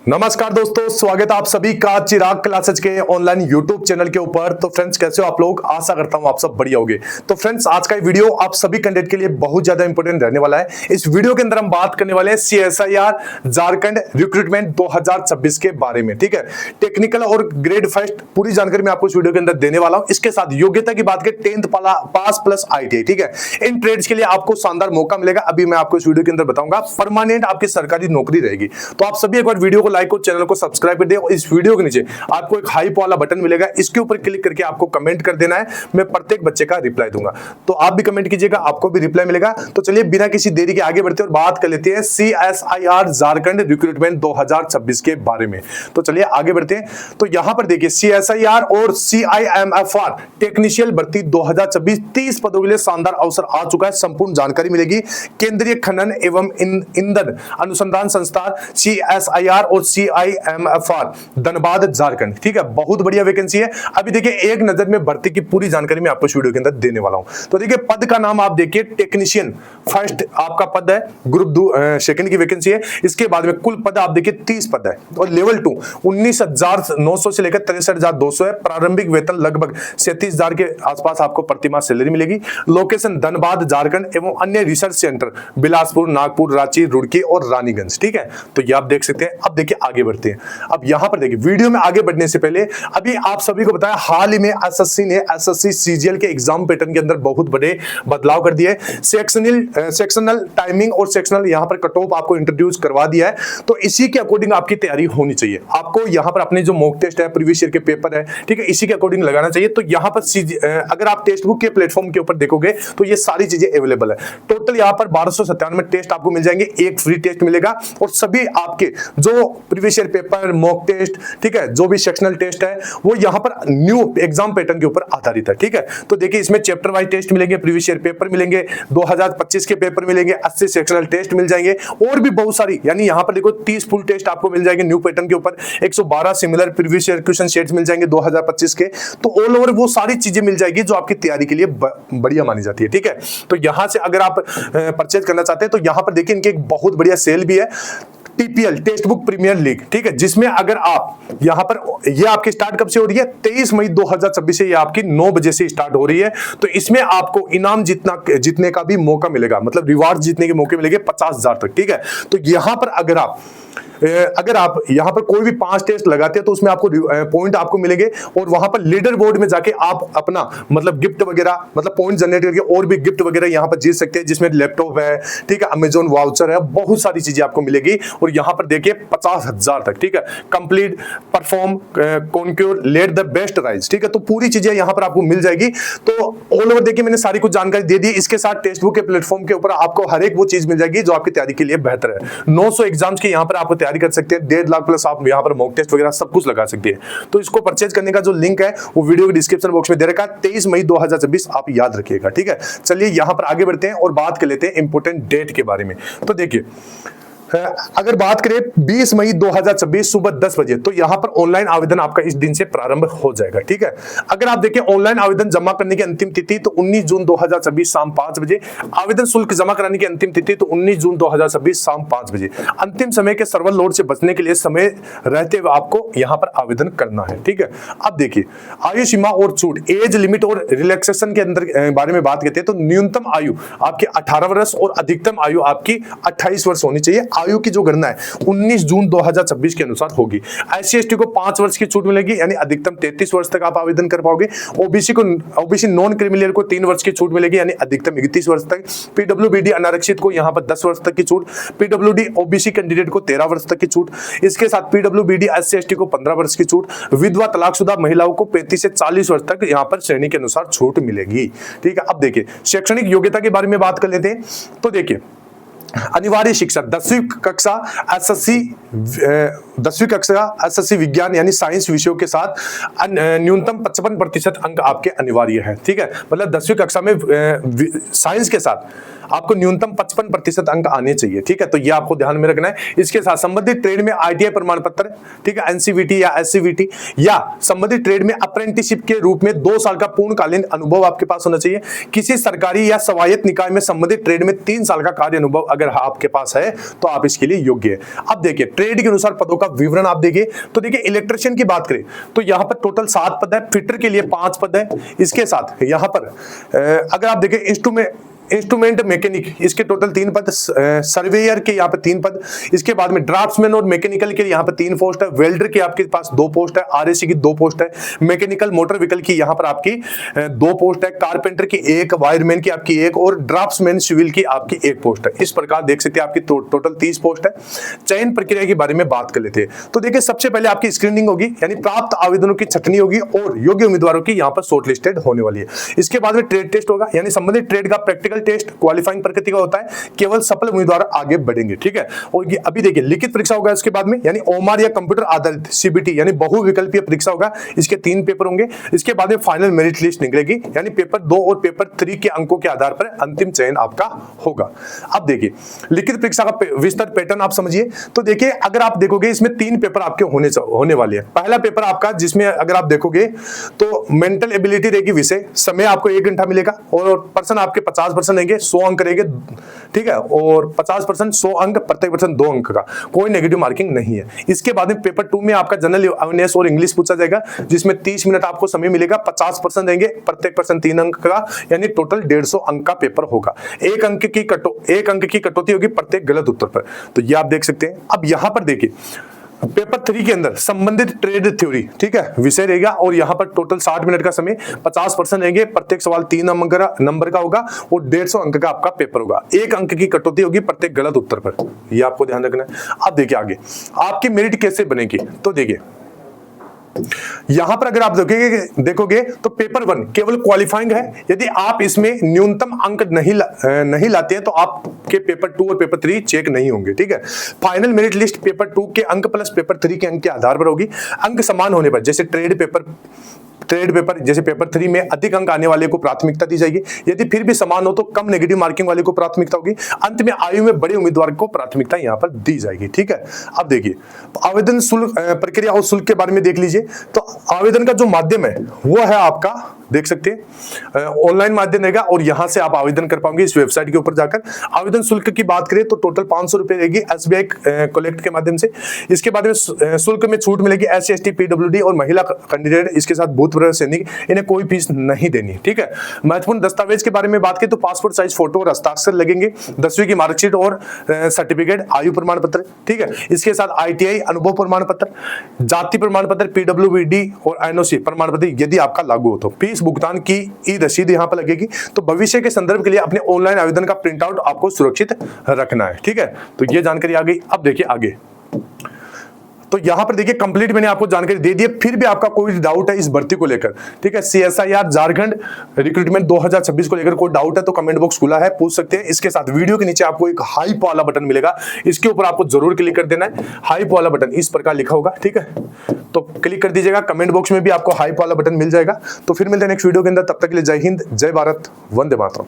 नमस्कार दोस्तों, स्वागत है आप सभी का चिराग क्लासेज के ऑनलाइन यूट्यूब चैनल के ऊपर। तो फ्रेंड्स, कैसे हो आप लोग? आशा करता हूं आप सब बढ़िया होंगे। तो फ्रेंड्स, आज का वीडियो आप सभी कैंडिडेट के लिए बहुत ज्यादा इंपॉर्टेंट रहने वाला है। इस वीडियो के अंदर हम बात करने वाले हैं CSIR झारखंड रिक्रूटमेंट 2026 के बारे में। ठीक है, टेक्निकल और ग्रेड फर्स्ट पूरी जानकारी मैं आपको इस वीडियो के अंदर देने वाला हूं। इसके साथ योग्यता की बात करें 10th पास प्लस ITI। ठीक है, इन ट्रेड्स के लिए आपको शानदार मौका मिलेगा। अभी मैं आपको इस वीडियो के अंदर बताऊंगा, परमानेंट आपकी सरकारी नौकरी रहेगी। तो आप सभी एक बार वीडियो को लाइक और चैनल को सब्सक्राइब कर दें। इस वीडियो के नीचे आपको एक हाइप वाला बटन मिलेगा, इसके ऊपर क्लिक करके आपको कमेंट कर देना है। मैं प्रत्येक बच्चे का रिप्लाई दूंगा, तो आप भी कमेंट कीजिएगा, आपको भी रिप्लाई मिलेगा। तो चलिए बिना किसी देरी के आगे बढ़ते हैं और बात कर लेते हैं CSIR झारखंड रिक्रूटमेंट 2026 के बारे में। तो चलिए आगे बढ़ते हैं। तो यहां पर देखिए, CSIR और CIMFR टेक्नीशियन भर्ती 2026 30 पदों के लिए शानदार अवसर आ चुका है। संपूर्ण जानकारी मिलेगी। केंद्रीय खनन एवं ईंधन अनुसंधान संस्थान CSIR और CIMFR धनबाद झारखंड। ठीक है, बहुत बढ़िया वैकेंसी है। अभी देखिए एक नजर में भर्ती की पूरी जानकारी मैं आपको इस वीडियो के अंदर देने वाला हूं। तो देखिए पद का नाम आप देखिए, टेक्नीशियन फर्स्ट आपका पद है, ग्रुप सेकंड की वैकेंसी है। इसके बाद में कुल पद आप देखिए 30 पद है और लेवल 2 19,900 से लेकर 63,200 है। प्रारंभिक वेतन लगभग 37,000 के आसपास आपको प्रतिमाह सैलरी मिलेगी। लोकेशन धनबाद झारखंड एवं अन्य रिसर्च सेंटर बिलासपुर, नागपुर, रांची, रुड़की और रानीगंज। ठीक है, तो ये आप देख सकते हैं। अब देखिए आगे बढ़ते हैं। अब यहां पर देखिए, वीडियो में आगे बढ़ने से पहले अभी आप सभी को बताया, हाल ही में एसएससी ने SSC CGL के एग्जाम पैटर्न के अंदर बहुत बड़े बदलाव कर दिए। सेक्शनल टाइमिंग और सेक्शनल यहां पर कट ऑफ आपको इंट्रोड्यूस करवा दिया है। तो इसी के अकॉर्डिंग आपकी तैयारी होनी चाहिए। आपको यहां पर अपने जो मॉक टेस्ट है, प्रीवियस ईयर के पेपर है, ठीक है, इसी के अकॉर्डिंग लगाना चाहिए। तो यहां पर अगर आप टेक्स्ट बुक के प्लेटफॉर्म के ऊपर देखोगे तो ये सारी चीजें अवेलेबल है। टोटल यहां पर 1297 टेस्ट आपको मिल जाएंगे, एक फ्री टेस्ट मिलेगा और सभी आपके जो previous year paper, mock test, ठीक है, जो भी सेक्शनल टेस्ट है वो यहां पर न्यू एग्जाम पैटर्न के ऊपर आधारित है। ठीक है, तो देखिए इसमें चैप्टर वाइज टेस्ट मिलेंगे, प्रीवियस ईयर पेपर मिलेंगे, 2025 के पेपर मिलेंगे, 80 सेक्शनल टेस्ट मिल जाएंगे और भी बहुत सारी, यानी यहां पर देखो 30 फुल टेस्ट आपको मिल जाएंगे न्यू पैटर्न के ऊपर, 112 similar previous year question sets मिल जाएंगे 2025 के। तो ऑल ओवर वो सारी चीजें मिल जाएगी जो आपकी तैयारी के लिए बढ़िया मानी जाती है। ठीक है, तो यहां से अगर आप परचेज करना चाहते हैं तो यहां पर देखिए इनकी एक बहुत बढ़िया सेल भी है, TPL text book premier league. ठीक है, जिसमें अगर आप यहां पर, ये आपकी स्टार्ट कब से हो रही है? 23 मई 2026 से ये आपकी 9 बजे से स्टार्ट हो रही है। तो इसमें आपको इनाम जीतने का भी मौका मिलेगा, मतलब रिवार्ड जीतने के मौके मिलेंगे 50,000 तक। ठीक है, तो यहां पर अगर आप यहां पर कोई भी 5 टेस्ट लगाते हैं तो उसमें आपको पॉइंट आपको मिलेंगे और वहां पर लीडर बोर्ड में जाके आप अपना मतलब गिफ्ट वगैरह, मतलब पॉइंट जनरेट करके और भी गिफ्ट वगैरह यहां पर जीत सकते हैं, जिसमें लैपटॉप है, ठीक है, अमेजॉन वाउचर है, बहुत सारी चीजें आपको मिलेगी। और यहां पर देखिए 50,000 तक। ठीक है, complete perform conquer let the best rise. ठीक है, तो पूरी चीजें यहां पर आपको मिल जाएगी। तो ऑल ओवर देखिए मैंने सारी कुछ जानकारी दे दी। इसके साथ टेक्स्ट बुक के प्लेटफॉर्म के ऊपर आपको हर एक वो चीज मिल जाएगी जो आपकी तैयारी के लिए बेहतर है। 900 एग्जाम्स के यहां पर आपको तैयारी कर सकते हैं, 1.5 लाख प्लस आप यहां पर मॉक टेस्ट वगैरह सब कुछ लगा सकते हैं। तो इसको परचेज करने का जो लिंक है वो वीडियो के डिस्क्रिप्शन बॉक्स में दे रखा है। 23 मई 2026 आप याद रखिएगा। ठीक है, चलिए यहां पर आगे बढ़ते हैं और बात कर लेते हैं इंपोर्टेंट डेट के बारे में। तो देखिए, अगर बात करें 20 मई 2026 सुबह 10 बजे, तो यहां पर ऑनलाइन आवेदन आपका इस दिन से प्रारंभ हो जाएगा। ठीक है, अगर आप देखें ऑनलाइन आवेदन जमा करने की अंतिम तिथि तो 19 जून 2026 शाम 5 बजे। आवेदन शुल्क जमा कराने की अंतिम तिथि तो 19 जून 2026 शाम 5 बजे। अंतिम समय के सर्वर लोड से बचने के लिए समय रहते हुए आपको यहां पर आवेदन करना है। ठीक है, अब देखिए आयु सीमा और छूट, एज लिमिट और रिलैक्सेशन के अंदर बारे में बात करते हैं। तो न्यूनतम आयु आपकी 18 वर्ष और अधिकतम आयु आपकी 28 वर्ष होनी चाहिए। आयु की जो गणना है 19 जून 2026 के अनुसार होगी। SC/ST को 5 वर्ष की छूट मिलेगी, यानी अधिकतम 33 वर्ष तक आप आवेदन कर पाओगे। ओबीसी नॉन क्रिमिनल को 3 वर्ष की छूट मिलेगी, यानी अधिकतम 31 वर्ष तक। PWBD अनारक्षित को यहां पर 10 वर्ष तक की छूट। PWD OBC कैंडिडेट को 13 वर्ष तक की छूट। इसके साथ PWBD SC/ST को 15 वर्ष की छूट। विधवा तलाकशुदा महिलाओं को 35 से 40 वर्ष तक यहां पर श्रेणी के अनुसार छूट मिलेगी। ठीक है, अब देखिए शैक्षणिक योग्यता के बारे में बात कर लेते हैं। तो देखिए अनिवार्य शिक्षा 10वीं कक्षा SSC विज्ञान यानी साइंस विषयों के साथ न्यूनतम 55% अंक आपके अनिवार्य है। ठीक है, मतलब 10वीं कक्षा में साइंस के साथ आपको न्यूनतम 55% अंक आने चाहिए। ठीक है, तो ये आपको ध्यान में रखना है। इसके साथ संबंधित ट्रेड में ITI प्रमाण पत्र, ठीक है, NCVT या SCVT या संबंधित ट्रेड में अप्रेंटिसशिप के रूप में 2 साल का पूर्णकालीन अनुभव आपके पास होना चाहिए। किसी सरकारी या स्वायत्त निकाय में संबंधित ट्रेड में 3 साल का कार्य अनुभव अगर आपके पास है तो आप इसके लिए योग्य है। अब देखिए ट्रेड के अनुसार पदों का विवरण आप देखिए तो देखिए इलेक्ट्रिशियन की बात करें तो यहाँ पर टोटल 7 पद है, फिटर के लिए 5 पद है। इसके साथ यहाँ पर अगर आप देखें इंस्ट्रूमेंट मैकेनिक इसके टोटल 3 पद, सर्वेयर के यहाँ पे 3 पद, इसके बाद में ड्राफ्ट्समैन और मैकेनिकल के यहाँ पे 3 पोस्ट है, वेल्डर के आपके पास 2 पोस्ट है, आरएसी की 2 पोस्ट है, मैकेनिकल मोटर व्हीकल की यहाँ पर आपकी 2 पोस्ट है, कारपेंटर की 1, वायरमैन की आपकी 1 और ड्राफ्ट्समैन सिविल की आपकी 1 पोस्ट है। इस प्रकार देख सकते हैं आपकी टोटल 30 पोस्ट है। चयन प्रक्रिया के बारे में बात कर लेते हैं तो देखिए सबसे पहले आपकी स्क्रीनिंग होगी यानी प्राप्त आवेदनों की छटनी होगी और योग्य उम्मीदवारों की यहाँ पर शॉर्टलिस्टेड होने वाली है। इसके बाद में ट्रेड टेस्ट होगा यानी संबंधित ट्रेड का प्रैक्टिकल टेस्ट क्वालिफाइंग प्रकृति का होता है, केवल सफल उम्मीदवार आगे बढ़ेंगे, ठीक है। और ये अभी देखिए लिखित परीक्षा होगा इसके बाद में यानी ओमार या कंप्यूटर आधारित सीबीटी यानी बहुविकल्पीय परीक्षा होगा, इसके 3 पेपर होंगे। इसके बाद में फाइनल मेरिट लिस्ट निकलेगी यानी पेपर 2 और पेपर 3 के अंकों के आधार पर अंतिम चयन आपका होगा। अब देखिए लिखित परीक्षा का विस्तृत पैटर्न आप समझिए तो देखिए अगर आप देखोगे इसमें 3 पेपर आपके होने वाले हैं। पहला पेपर आपका जिसमें अगर आप देखोगे तो मेंटल एबिलिटी रहेगी विषय, समय आपको 1 घंटा मिलेगा और पर्सन आपके 50% रहेंगे, 100 अंक रहेंगे, ठीक है। और 50% 100 अंक, प्रत्येक पर्सन 2 अंक का, कोई नेगेटिव मार्किंग नहीं है। इसके बाद में पेपर 2 में आपका जनरल अवेयरनेस और इंग्लिश पूछा जाएगा जिसमें 30 मिनट आपको समय मिलेगा, 50% देंगे, प्रत्येक पर्सन 3 अंक का यानी टोटल 150 अंक का पेपर होगा। 1 अंक की कटौती होगी प्रत्येक गलत उत्तर पर। तो ये आप देख सकते हैं। अब यहां पर देखिए पेपर 3 के अंदर संबंधित ट्रेड थ्योरी, ठीक है, विषय रहेगा और यहाँ पर टोटल 60 मिनट का समय, 50% रहेंगे, प्रत्येक सवाल 3 नंबर का होगा और 150 अंक का आपका पेपर होगा। 1 अंक की कटौती होगी प्रत्येक गलत उत्तर पर, ये आपको ध्यान रखना है। अब देखिए आगे आपकी मेरिट कैसे बनेगी तो देखिए यहां पर अगर आप देखोगे तो पेपर 1 केवल क्वालिफाइंग है, यदि आप इसमें न्यूनतम अंक नहीं लाते हैं तो आपके पेपर 2 और पेपर 3 चेक नहीं होंगे, ठीक है। फाइनल मेरिट लिस्ट पेपर 2 के अंक प्लस पेपर 3 के अंक के आधार पर होगी। अंक समान होने पर जैसे ट्रेड पेपर जैसे पेपर 3 में अधिक अंक आने वाले को प्राथमिकता दी जाएगी, यदि फिर भी समान हो तो कम नेगेटिव मार्किंग वाले को प्राथमिकता होगी। अंत में आयु में बड़े उम्मीदवार को प्राथमिकता यहां पर दी जाएगी, ठीक है। अब देखिए आवेदन शुल्क प्रक्रिया और शुल्क के बारे में देख लीजिए तो आवेदन का जो माध्यम है वो है आपका देख सकते हैं ऑनलाइन माध्यम रहेगा और यहां से आप आवेदन कर पाओगे इस वेबसाइट के ऊपर जाकर। आवेदन शुल्क की बात करें तो टोटल 500 रुपए रहेगी एसबीआई कलेक्ट के माध्यम से। इसके बाद में शुल्क में छूट मिलेगी SC ST PWD और महिला कैंडिडेट, इसके साथ भूतपूर्व सैनिक, इन्हें कोई फीस नहीं देनी, ठीक है। महत्वपूर्ण दस्तावेज के बारे में बात करें तो पासपोर्ट साइज फोटो और हस्ताक्षर लगेंगे, 10वीं की मार्कशीट और सर्टिफिकेट, आयु प्रमाण पत्र, ठीक है। इसके साथ ITI अनुभव प्रमाण पत्र, जाति प्रमाण पत्र, PWD और NOC प्रमाण पत्र यदि आपका लागू हो तो। फीस भुगतान की ई रसीद यहां पर लगेगी। तो भविष्य के संदर्भ के लिए अपने ऑनलाइन आवेदन का प्रिंट आउट आपको सुरक्षित रखना है, ठीक है। तो ये जानकारी आ गई। अब देखिए आगे तो यहां पर देखिए कंप्लीट मैंने आपको जानकारी दे दी है। फिर भी आपका कोई डाउट है इस भर्ती को लेकर, ठीक है, CSIR झारखंड रिक्रूटमेंट 2026 को लेकर कोई डाउट है तो कमेंट बॉक्स खुला है, पूछ सकते हैं। इसके साथ वीडियो के नीचे आपको एक हाइप वाला बटन मिलेगा, इसके ऊपर आपको जरूर क्लिक कर देना है। हाइप वाला बटन इस प्रकार लिखा होगा, ठीक है, तो क्लिक कर दीजिएगा। कमेंट बॉक्स में भी आपको हाइप वाला बटन मिल जाएगा। तो फिर मिलते हैं नेक्स्ट वीडियो के अंदर, तब तक के लिए जय हिंद, जय भारत, वंदे मातरम।